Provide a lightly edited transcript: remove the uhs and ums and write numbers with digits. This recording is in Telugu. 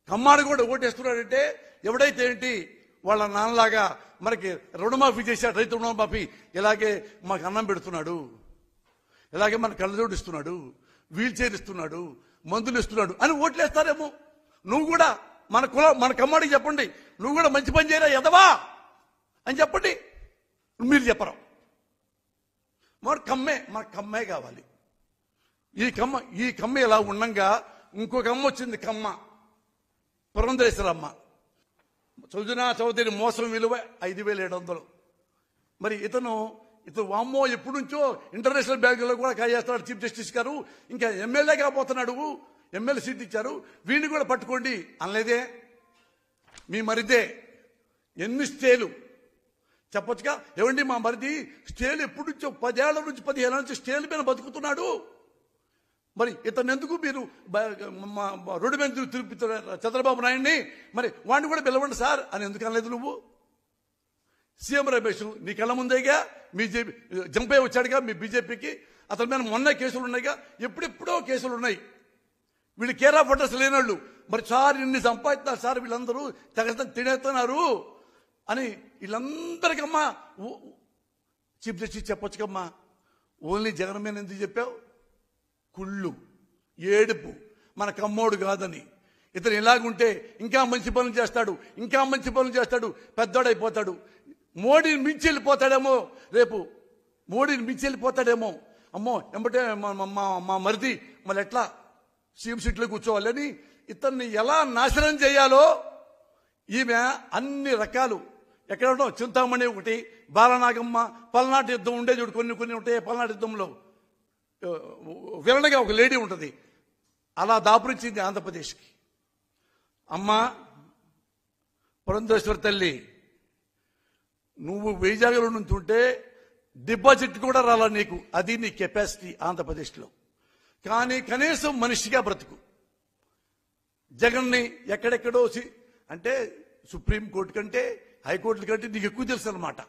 కమ్మాడు కూడా ఓటేస్తున్నాడంటే ఎవడైతే ఏంటి వాళ్ళ నాన్నలాగా మనకి రుణమాఫీ చేశాడు, రైతు రుణమాఫీ, ఇలాగే మాకు అన్నం పెడుతున్నాడు, ఇలాగే మన కళ్ళజోడు ఇస్తున్నాడు, వీల్ చైర్ ఇస్తున్నాడు, మందులు ఇస్తున్నాడు అని ఓట్లేస్తారేమో. నువ్వు కూడా మన కమ్మాడికి చెప్పండి, నువ్వు కూడా మంచి పని చేయరా ఎదవా అని చెప్పండి. మీరు చెప్పరు. మన కమ్మే కావాలి. ఈ కమ్మ ఇలా ఉండంగా ఇంకొక అమ్మ వచ్చింది, కమ్మ పురంధరేశ్వరమ్మ. సుజనా చౌదరి మోసం విలువ 5,700. మరి ఇతను వామ్మో ఎప్పటి నుంచో ఇంటర్నేషనల్ బ్యాంకులో కూడా కాజేస్తున్నాడు చీఫ్ జస్టిస్ గారు, ఇంకా ఎమ్మెల్యే కాబోతున్నాడు, ఎమ్మెల్యే సీట్ ఇచ్చారు, వీడిని కూడా పట్టుకోండి అనలేదే. మీ మరిదే ఎన్ని స్టేలు చెప్పొచ్చుగా. ఏమండి మా మరిది స్టేలు ఎప్పటి నుంచో 10 ఏళ్ల నుంచి 15 ఏళ్ల నుంచి స్టేలు మీద బతుకుతున్నాడు, మరి ఇతను ఎందుకు మీరు రోడ్డు మీద తిరుగుతున్నారు చంద్రబాబు నాయుడిని, మరి వాడిని కూడా పిలవండి సార్ అని ఎందుకు అనలేదు నువ్వు? సీఎం రమేష్ నీ కళ్ళ ముందేగా జంపే వచ్చాడుగా మీ బీజేపీకి, అతని మీద మొన్న కేసులు ఉన్నాయిగా, ఎప్పుడెప్పుడో కేసులు ఉన్నాయి. వీళ్ళు కేర్ ఆఫ్ అడ్రస్ లేనోళ్ళు, మరి సార్ ఇన్ని సంపాదిస్తున్నారు సార్, వీళ్ళందరూ తెగ తినేస్తున్నారు అని వీళ్ళందరికమ్మా చీఫ్ జస్టిస్ చెప్పొచ్చుకమ్మా. ఓన్లీ జగన్ మీద ఎందుకు చెప్పావు? కుళ్ళు, ఏడుపు, మన కమ్మోడు కాదని. ఇతను ఇలాగుంటే ఇంకా మంచి పనులు చేస్తాడు, ఇంకా మంచి పనులు చేస్తాడు, పెద్దోడైపోతాడు. మోడీని మించి వెళ్ళిపోతాడేమో రేపు, మోడీని మించి వెళ్ళిపోతాడేమో. అమ్మో ఎంబటే మా మరిది మళ్ళీ ఎట్లా సీఎం సీట్లో కూర్చోవాలని ఇతన్ని ఎలా నాశనం చేయాలో ఈమె అన్ని రకాలు. ఎక్కడ చింతామణి ఒకటి, బాలనాగమ్మ, పల్నాటి యుద్ధం ఉండేది కొన్ని ఉంటాయి. పల్నాటి యుద్ధంలో విలనగా ఒక లేడీ ఉంటుంది, అలా దాపురించింది ఆంధ్రప్రదేశ్కి. అమ్మా పురంధేశ్వరి తల్లి, నువ్వు వైజాగ్లో నుంచి ఉంటే డిపాజిట్ కూడా రాలా నీకు, అది నీ కెపాసిటీ ఆంధ్రప్రదేశ్లో. కానీ కనీసం మనిషిగా బ్రతుకు. జగన్ని ఎక్కడెక్కడో అంటే సుప్రీంకోర్టు కంటే హైకోర్టుల కంటే నీకు ఎక్కువ తెలుసు అనమాట.